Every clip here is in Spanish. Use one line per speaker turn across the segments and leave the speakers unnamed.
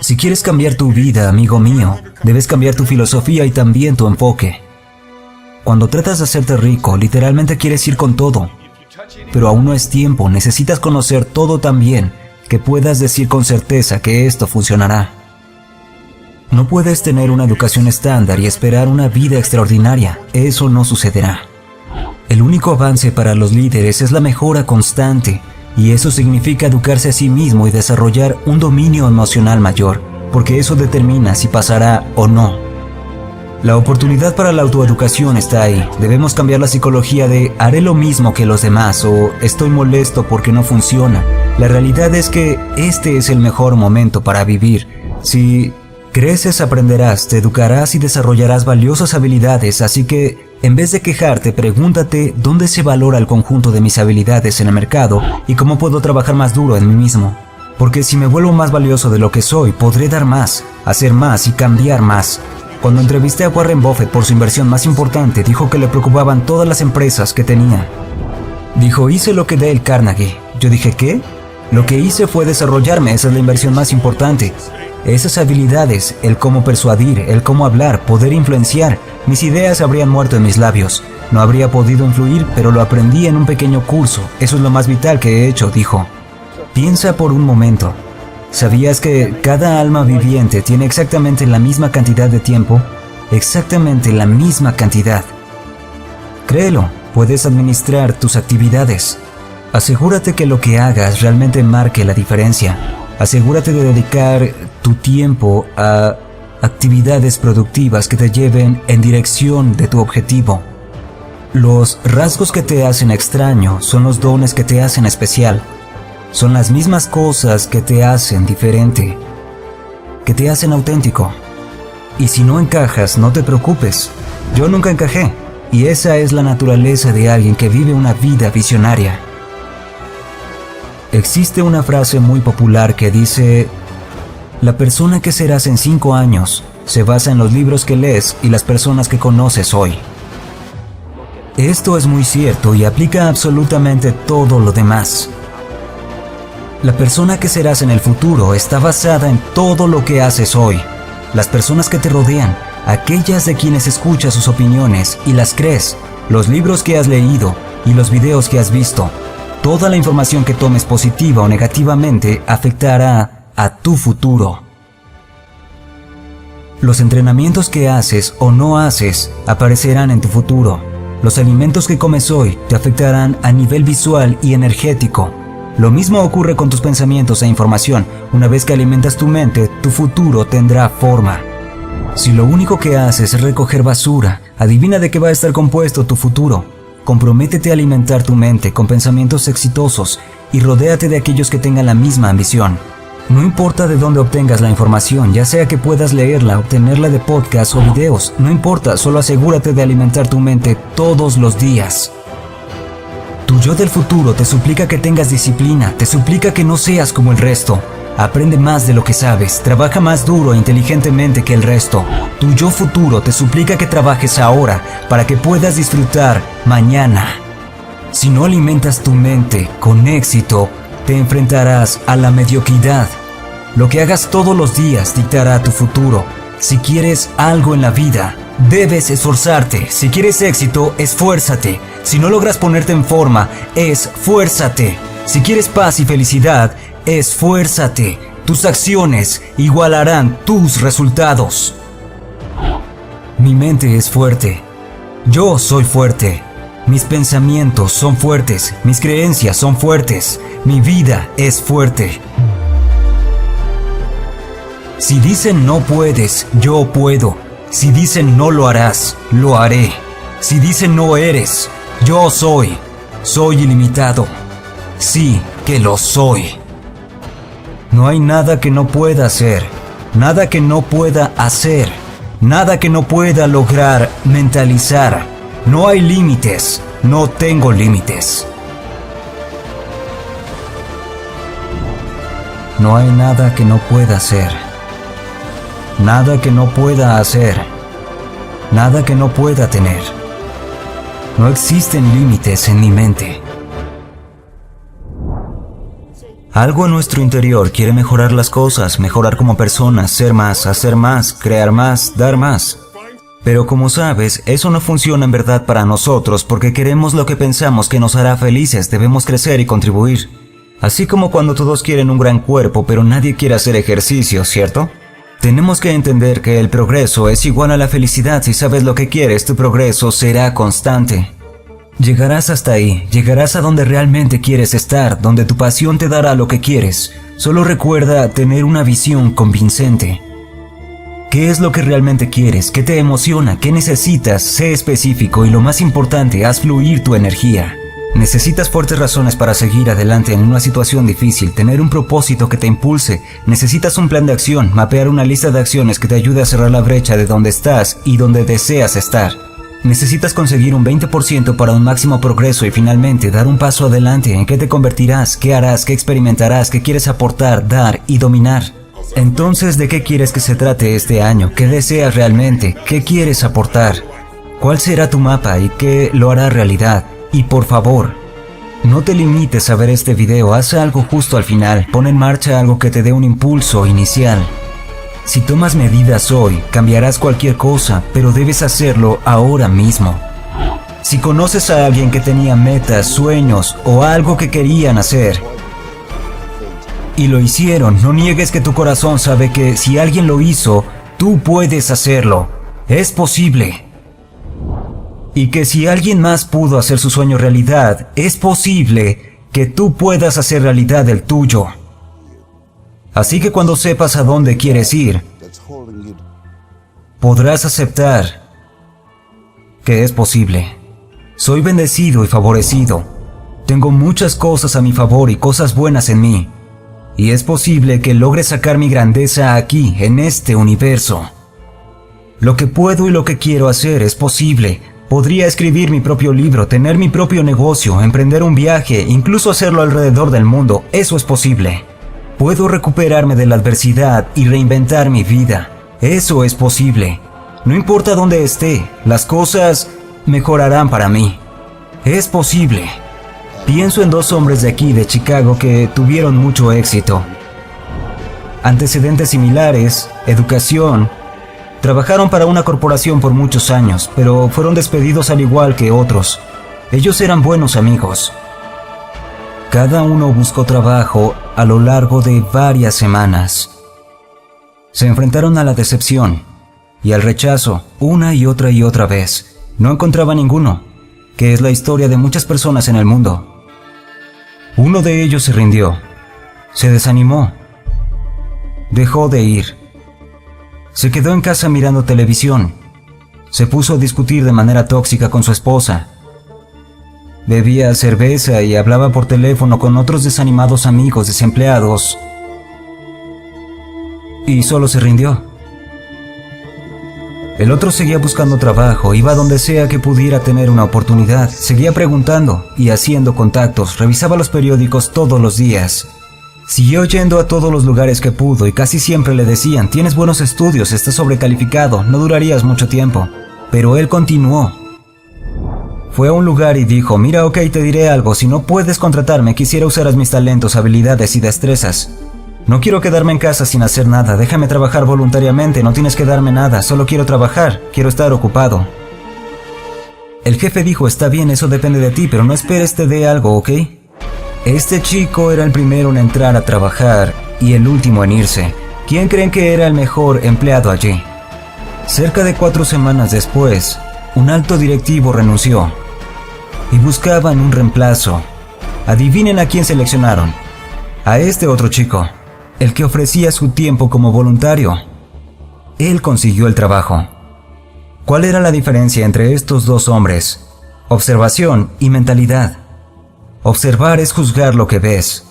Si quieres cambiar tu vida, amigo mío, debes cambiar tu filosofía y también tu enfoque. Cuando tratas de hacerte rico, literalmente quieres ir con todo. Pero aún no es tiempo, necesitas conocer todo tan bien que puedas decir con certeza que esto funcionará. No puedes tener una educación estándar y esperar una vida extraordinaria, eso no sucederá. El único avance para los líderes es la mejora constante, y eso significa educarse a sí mismo y desarrollar un dominio emocional mayor, porque eso determina si pasará o no. La oportunidad para la autoeducación está ahí. Debemos cambiar la psicología de haré lo mismo que los demás o estoy molesto porque no funciona. La realidad es que este es el mejor momento para vivir. Si creces, aprenderás, te educarás y desarrollarás valiosas habilidades, así que en vez de quejarte, pregúntate dónde se valora el conjunto de mis habilidades en el mercado y cómo puedo trabajar más duro en mí mismo. Porque si me vuelvo más valioso de lo que soy, podré dar más, hacer más y cambiar más. Cuando entrevisté a Warren Buffett por su inversión más importante, dijo que le preocupaban todas las empresas que tenía. Dijo, hice lo que Dale Carnegie. Yo dije, ¿qué? Lo que hice fue desarrollarme, esa es la inversión más importante. Esas habilidades, el cómo persuadir, el cómo hablar, poder influenciar, mis ideas habrían muerto en mis labios. No habría podido influir, pero lo aprendí en un pequeño curso. Eso es lo más vital que he hecho, dijo. Piensa por un momento. ¿Sabías que cada alma viviente tiene exactamente la misma cantidad de tiempo? Exactamente la misma cantidad. Créelo, puedes administrar tus actividades. Asegúrate que lo que hagas realmente marque la diferencia. Asegúrate de dedicar tu tiempo a actividades productivas que te lleven en dirección de tu objetivo. Los rasgos que te hacen extraño son los dones que te hacen especial. Son las mismas cosas que te hacen diferente, que te hacen auténtico. Y si no encajas, no te preocupes. Yo nunca encajé, y esa es la naturaleza de alguien que vive una vida visionaria. Existe una frase muy popular que dice: la persona que serás en 5 años se basa en los libros que lees y las personas que conoces hoy. Esto es muy cierto y aplica a absolutamente todo lo demás. La persona que serás en el futuro está basada en todo lo que haces hoy. Las personas que te rodean, aquellas de quienes escuchas sus opiniones y las crees, los libros que has leído y los videos que has visto. Toda la información que tomes positiva o negativamente afectará a tu futuro. Los entrenamientos que haces o no haces aparecerán en tu futuro. Los alimentos que comes hoy te afectarán a nivel visual y energético. Lo mismo ocurre con tus pensamientos e información. Una vez que alimentas tu mente, tu futuro tendrá forma. Si lo único que haces es recoger basura, adivina de qué va a estar compuesto tu futuro. Comprométete a alimentar tu mente con pensamientos exitosos y rodéate de aquellos que tengan la misma ambición. No importa de dónde obtengas la información, ya sea que puedas leerla, obtenerla de podcasts o videos, no importa, solo asegúrate de alimentar tu mente todos los días. Tu yo del futuro te suplica que tengas disciplina, te suplica que no seas como el resto. Aprende más de lo que sabes, trabaja más duro e inteligentemente que el resto. Tu yo futuro te suplica que trabajes ahora para que puedas disfrutar mañana. Si no alimentas tu mente con éxito, te enfrentarás a la mediocridad. Lo que hagas todos los días dictará tu futuro. Si quieres algo en la vida, debes esforzarte. Si quieres éxito, esfuérzate. Si no logras ponerte en forma, esfuérzate. Si quieres paz y felicidad, esfuérzate. Tus acciones igualarán tus resultados. Mi mente es fuerte. Yo soy fuerte. Mis pensamientos son fuertes. Mis creencias son fuertes. Mi vida es fuerte. Si dicen no puedes, yo puedo. Si dicen no lo harás, lo haré. Si dicen no eres, yo soy. Soy ilimitado. Sí que lo soy. No hay nada que no pueda hacer, nada que no pueda hacer, nada que no pueda lograr mentalizar. No hay límites, no tengo límites. No hay nada que no pueda hacer, nada que no pueda hacer, nada que no pueda tener. No existen límites en mi mente. Algo en nuestro interior quiere mejorar las cosas, mejorar como personas, ser más, hacer más, crear más, dar más. Pero como sabes, eso no funciona en verdad para nosotros porque queremos lo que pensamos que nos hará felices, debemos crecer y contribuir. Así como cuando todos quieren un gran cuerpo pero nadie quiere hacer ejercicio, ¿cierto? Tenemos que entender que el progreso es igual a la felicidad. Si sabes lo que quieres, tu progreso será constante. Llegarás hasta ahí, llegarás a donde realmente quieres estar, donde tu pasión te dará lo que quieres. Solo recuerda tener una visión convincente. ¿Qué es lo que realmente quieres? ¿Qué te emociona? ¿Qué necesitas? Sé específico y lo más importante, haz fluir tu energía. Necesitas fuertes razones para seguir adelante en una situación difícil, tener un propósito que te impulse. Necesitas un plan de acción, mapear una lista de acciones que te ayude a cerrar la brecha de donde estás y donde deseas estar. Necesitas conseguir un 20% para un máximo progreso y finalmente dar un paso adelante. ¿En qué te convertirás? ¿Qué harás? ¿Qué experimentarás? ¿Qué quieres aportar, dar y dominar? Entonces, ¿de qué quieres que se trate este año? ¿Qué deseas realmente? ¿Qué quieres aportar? ¿Cuál será tu mapa y qué lo hará realidad? Y por favor, no te limites a ver este video, haz algo justo al final, pon en marcha algo que te dé un impulso inicial. Si tomas medidas hoy, cambiarás cualquier cosa, pero debes hacerlo ahora mismo. Si conoces a alguien que tenía metas, sueños o algo que querían hacer y lo hicieron, no niegues que tu corazón sabe que si alguien lo hizo, tú puedes hacerlo. Es posible. Y que si alguien más pudo hacer su sueño realidad, es posible que tú puedas hacer realidad el tuyo. Así que cuando sepas a dónde quieres ir, podrás aceptar que es posible. Soy bendecido y favorecido. Tengo muchas cosas a mi favor y cosas buenas en mí. Y es posible que logre sacar mi grandeza aquí, en este universo. Lo que puedo y lo que quiero hacer es posible. Podría escribir mi propio libro, tener mi propio negocio, emprender un viaje, incluso hacerlo alrededor del mundo. Eso es posible. Puedo recuperarme de la adversidad y reinventar mi vida. Eso es posible. No importa dónde esté, las cosas mejorarán para mí. Es posible. Pienso en dos hombres de aquí, de Chicago, que tuvieron mucho éxito. Antecedentes similares, educación. Trabajaron para una corporación por muchos años, pero fueron despedidos al igual que otros. Ellos eran buenos amigos. Cada uno buscó trabajo a lo largo de varias semanas. Se enfrentaron a la decepción y al rechazo una y otra vez. No encontraba ninguno, que es la historia de muchas personas en el mundo. Uno de ellos se rindió, se desanimó, dejó de ir. Se quedó en casa mirando televisión. Se puso a discutir de manera tóxica con su esposa. Bebía cerveza y hablaba por teléfono con otros desanimados amigos desempleados. Y solo se rindió. El otro seguía buscando trabajo, iba donde sea que pudiera tener una oportunidad, seguía preguntando y haciendo contactos, revisaba los periódicos todos los días. Siguió yendo a todos los lugares que pudo y casi siempre le decían: tienes buenos estudios, estás sobrecalificado, no durarías mucho tiempo. Pero él continuó. Fue a un lugar y dijo: mira, ok, te diré algo, si no puedes contratarme, quisiera usar mis talentos, habilidades y destrezas. No quiero quedarme en casa sin hacer nada, déjame trabajar voluntariamente, no tienes que darme nada, solo quiero trabajar, quiero estar ocupado. El jefe dijo: está bien, eso depende de ti, pero no esperes te dé algo, ¿ok? Este chico era el primero en entrar a trabajar y el último en irse. ¿Quién creen que era el mejor empleado allí? Cerca de 4 semanas después, un alto directivo renunció y buscaban un reemplazo. Adivinen a quién seleccionaron. A este otro chico, el que ofrecía su tiempo como voluntario. Él consiguió el trabajo. ¿Cuál era la diferencia entre estos dos hombres? Observación y mentalidad. Observar es juzgar lo que ves.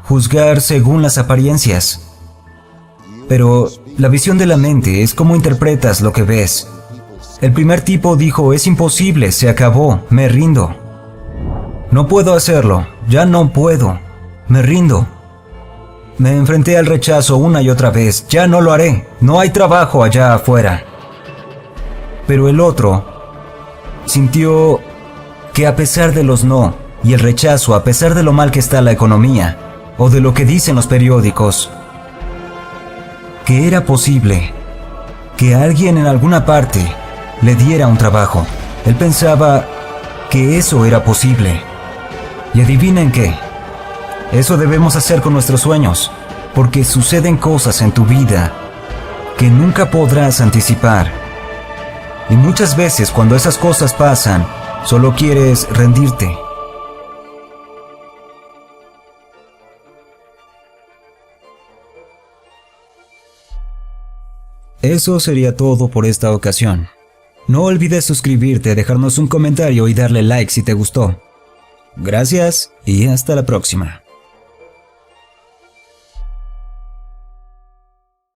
Juzgar según las apariencias. Pero la visión de la mente es cómo interpretas lo que ves. El primer tipo dijo: es imposible, se acabó, me rindo. No puedo hacerlo, ya no puedo, me rindo. Me enfrenté al rechazo una y otra vez, ya no lo haré, no hay trabajo allá afuera. Pero el otro sintió que a pesar de los no y el rechazo, a pesar de lo mal que está la economía, o de lo que dicen los periódicos. Que era posible que alguien en alguna parte le diera un trabajo. Él pensaba que eso era posible. Y adivinen qué, eso debemos hacer con nuestros sueños, porque suceden cosas en tu vida que nunca podrás anticipar. Y muchas veces cuando esas cosas pasan, solo quieres rendirte. Eso sería todo por esta ocasión. No olvides suscribirte, dejarnos un comentario y darle like si te gustó. Gracias y hasta la próxima.